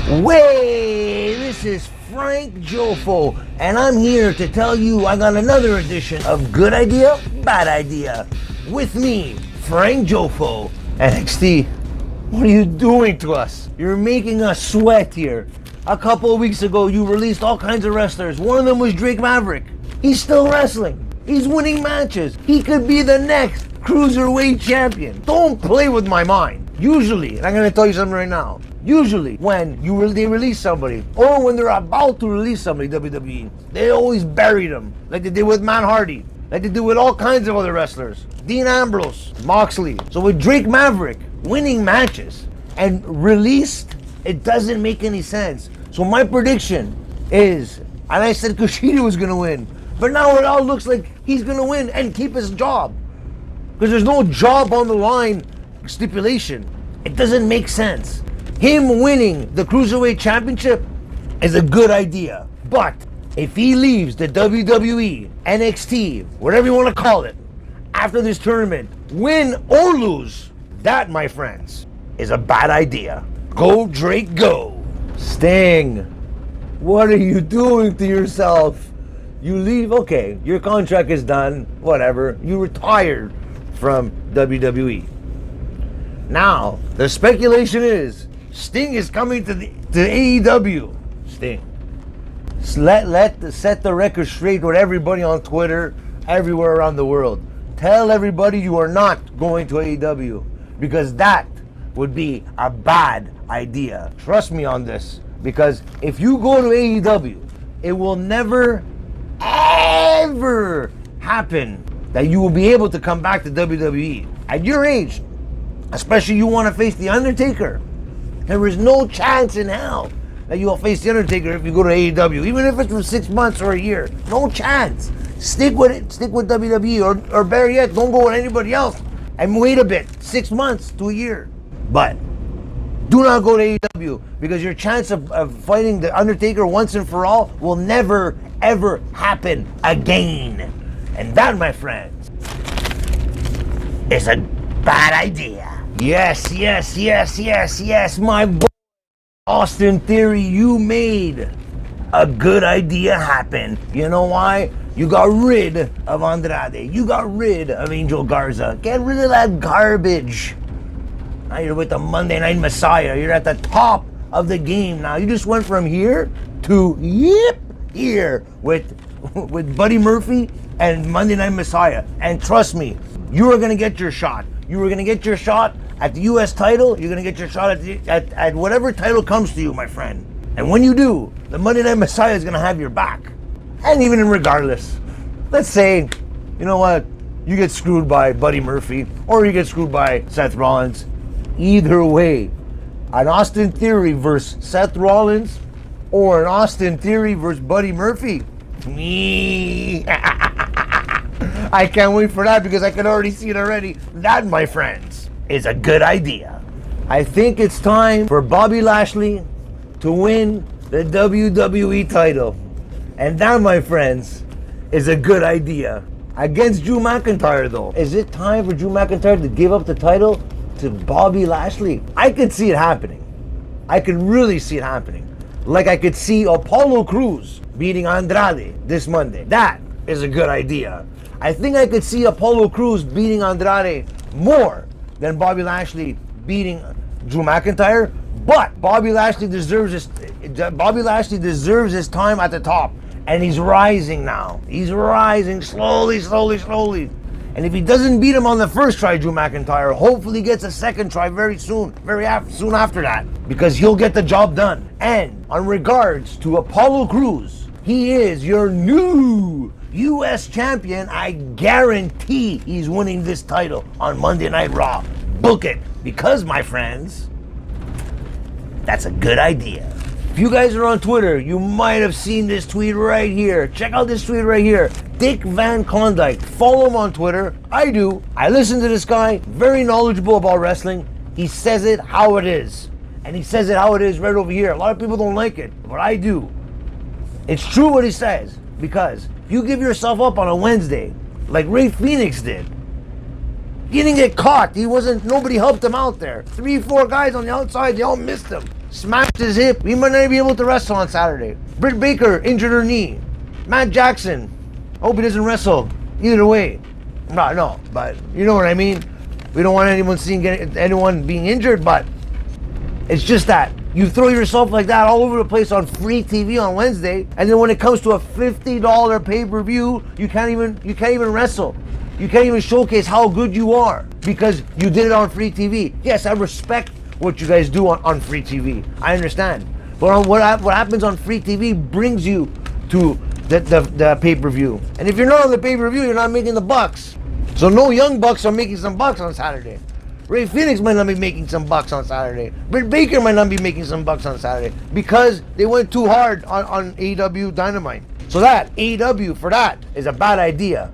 Way, this is Frank Jofo, and I'm here to tell you I got another edition of Good Idea, Bad Idea. With me, Frank Jofo. NXT, what are you doing to us? You're making us sweat here. A couple of weeks ago, you released all kinds of wrestlers. One of them was Drake Maverick. He's still wrestling. He's winning matches. He could be the next Cruiserweight champion. Don't play with my mind. Usually, and I'm going to tell you something right now. Usually, when they release somebody, or when they're about to release somebody, WWE, they always bury them, like they did with Matt Hardy, like they do with all kinds of other wrestlers. Dean Ambrose, Moxley. So with Drake Maverick winning matches and released, it doesn't make any sense. So my prediction is, and I said Kushida was going to win, but now it all looks like he's going to win and keep his job. Because there's no job on the line stipulation. It doesn't make sense. Him winning the Cruiserweight Championship is a good idea. But if he leaves the WWE, NXT, whatever you want to call it, after this tournament, win or lose, that, my friends, is a bad idea. Go, Drake, go. Sting, what are you doing to yourself? You leave, okay, your contract is done, whatever. You retired from WWE. Now, the speculation is Sting is coming to AEW. Sting. Set the record straight with everybody on Twitter, everywhere around the world. Tell everybody you are not going to AEW, because that would be a bad idea. Trust me on this, because if you go to AEW, it will never, ever happen that you will be able to come back to WWE. At your age, especially you want to face The Undertaker, there is no chance in hell that you will face The Undertaker if you go to AEW, even if it's for 6 months or a year. No chance. Stick with it. Stick with WWE, or better yet, don't go with anybody else and wait a bit, 6 months to a year. But do not go to AEW, because your chance of fighting The Undertaker once and for all will never, ever happen again. And that, my friends, is a bad idea. Yes, yes, yes, yes, yes, my boy Austin Theory, you made a good idea happen. You know why? You got rid of Andrade. You got rid of Angel Garza. Get rid of that garbage. Now you're with the Monday Night Messiah. You're at the top of the game now. You just went from here to here with Buddy Murphy and Monday Night Messiah. And trust me, you are going to get your shot. You are going to get your shot at the U.S. title. You're going to get your shot at whatever title comes to you, my friend. And when you do, the Monday Night Messiah is going to have your back. And even regardless, let's say, you know what, you get screwed by Buddy Murphy, or you get screwed by Seth Rollins. Either way, an Austin Theory versus Seth Rollins, or an Austin Theory versus Buddy Murphy, me. I can't wait for that, because I can already see it already. That, my friends, is a good idea. I think it's time for Bobby Lashley to win the WWE title. And that, my friends, is a good idea. Against Drew McIntyre, though. Is it time for Drew McIntyre to give up the title to Bobby Lashley? I could see it happening. I could really see it happening. Like I could see Apollo Crews beating Andrade this Monday. That is a good idea. I think I could see Apollo Crews beating Andrade more than Bobby Lashley beating Drew McIntyre. But Bobby Lashley deserves his time at the top. And he's rising now. He's rising slowly, slowly, slowly. And if he doesn't beat him on the first try, Drew McIntyre, hopefully he gets a second try very soon, soon after that, because he'll get the job done. And on regards to Apollo Crews, he is your new U.S. champion. I guarantee he's winning this title on Monday Night Raw. Book it, because, my friends, that's a good idea. If you guys are on Twitter, you might have seen this tweet right here. Check out this tweet right here. Dick Van Klondike. Follow him on Twitter. I do. I listen to this guy. Very knowledgeable about wrestling. He says it how it is. And he says it how it is right over here. A lot of people don't like it, but I do. It's true what he says. Because if you give yourself up on a Wednesday, like Ray Phoenix did, he didn't get caught. Nobody helped him out there. 3, 4 guys on the outside, they all missed him. smashed his hip. He might not be able to wrestle on Saturday. Britt Baker injured her knee. Matt Jackson, hope he doesn't wrestle. Either way. No, but you know what I mean. We don't want anyone being injured, but it's just that you throw yourself like that all over the place on free TV on Wednesday, and then when it comes to a $50 pay-per-view, you can't even wrestle. You can't even showcase how good you are because you did it on free TV. Yes, I respect what you guys do on free TV. I understand. But what happens on free TV brings you to the pay-per-view. And if you're not on the pay-per-view, you're not making the bucks. So no young bucks are making some bucks on Saturday. Ray Phoenix might not be making some bucks on Saturday. Britt Baker might not be making some bucks on Saturday because they went too hard on AEW Dynamite. So that, AEW for that, is a bad idea.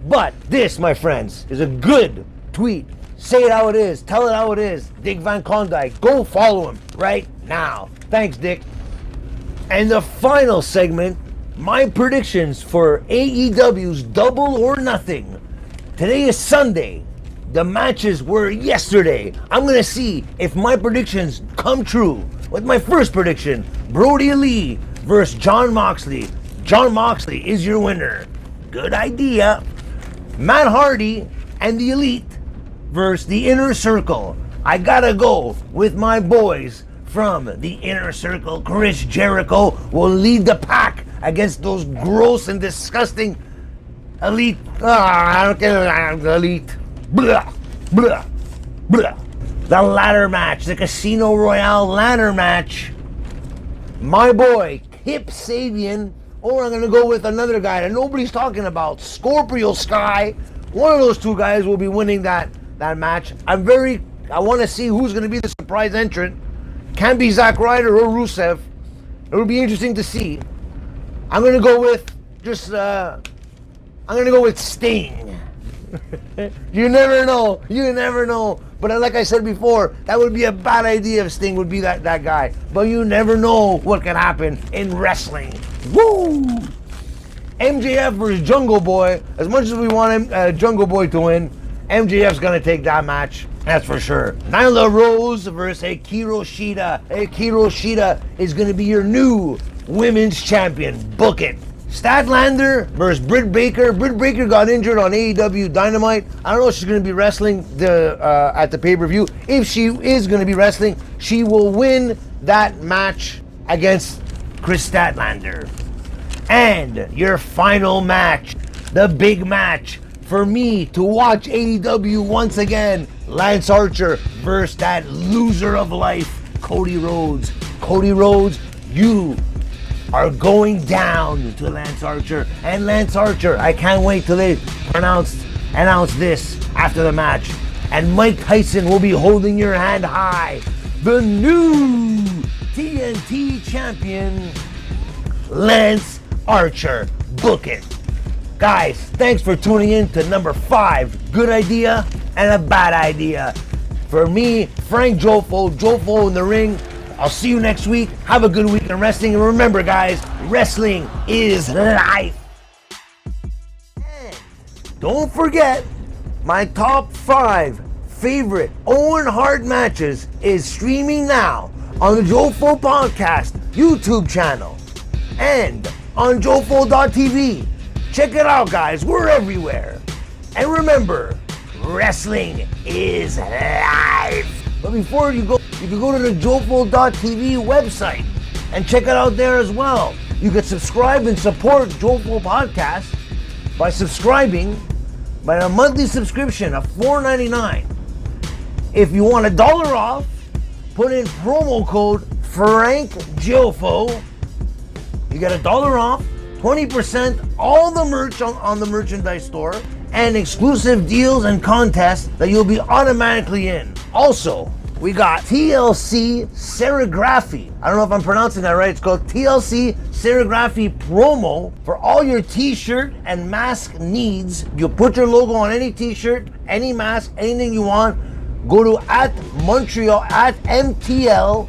But this, my friends, is a good tweet. Say it how it is. Tell it how it is. Dick Van Klondike. Go follow him right now. Thanks, Dick. And the final segment, my predictions for AEW's Double or Nothing. Today is Sunday. The matches were yesterday. I'm going to see if my predictions come true. With my first prediction, Brody Lee versus Jon Moxley. Jon Moxley is your winner. Good idea. Matt Hardy and the Elite versus the Inner Circle. I gotta go with my boys from the Inner Circle. Chris Jericho will lead the pack against those gross and disgusting Elite. I don't care. Elite. Blah, blah, blah. The ladder match, the Casino Royale ladder match. My boy, Kip Sabian, or I'm going to go with another guy that nobody's talking about, Scorpio Sky. One of those two guys will be winning that match. I want to see who's going to be the surprise entrant. Can be Zack Ryder or Rusev. It'll be interesting to see. I'm going to go with Sting. You never know. But like I said before, that would be a bad idea if Sting would be that guy. But you never know what can happen in wrestling. Woo! MJF versus Jungle Boy. As much as we want Jungle Boy to win, MJF's gonna take that match. That's for sure. Nyla Rose versus Hikaru Shida. Hikaru Shida is gonna be your new women's champion. Book it. Statlander versus Britt Baker. Britt Baker got injured on AEW Dynamite. I don't know if she's going to be wrestling at the pay-per-view. If she is going to be wrestling, she will win that match against Chris Statlander. And your final match, the big match for me to watch AEW once again, Lance Archer versus that loser of life, Cody Rhodes. Cody Rhodes, you are going down to Lance Archer. And Lance Archer, I can't wait till they announce this after the match. And Mike Tyson will be holding your hand high. The new TNT champion, Lance Archer. Book it. Guys, thanks for tuning in to number 5. Good idea and a bad idea. For me, Frank Jofo in the ring. I'll see you next week. Have a good week in wrestling. And remember, guys, wrestling is life. And don't forget, my top 5 favorite Owen Hart matches is streaming now on the Jofo Podcast YouTube channel and on Jofo.tv. Check it out, guys. We're everywhere. And remember, wrestling is life. But before you go, you can go to the Jofo.tv website and check it out there as well. You can subscribe and support Jofo Podcast by subscribing by a monthly subscription of $4.99. If you want $1 off, put in promo code FrankJofo. You get $1 off, 20% all the merch on the merchandise store, and exclusive deals and contests that you'll be automatically in. Also, we got TLC Serigraphy. I don't know if I'm pronouncing that right. It's called TLC Serigraphy Promo for all your t-shirt and mask needs. You put your logo on any t-shirt, any mask, anything you want. Go to @Montreal @MTL_AUNTB.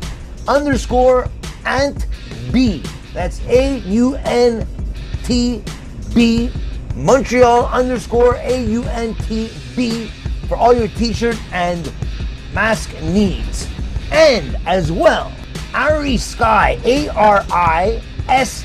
That's AUNTB. Montreal _AUNTB for all your t-shirt and mask needs. And as well, Ari Skye, Ariskye,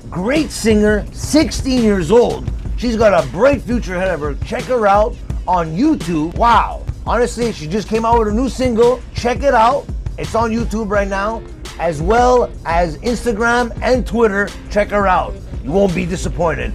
great singer, 16 years old. She's got a bright future ahead of her. Check her out on YouTube. Wow. Honestly, she just came out with a new single. Check it out. It's on YouTube right now, as well as Instagram and Twitter. Check her out. You won't be disappointed.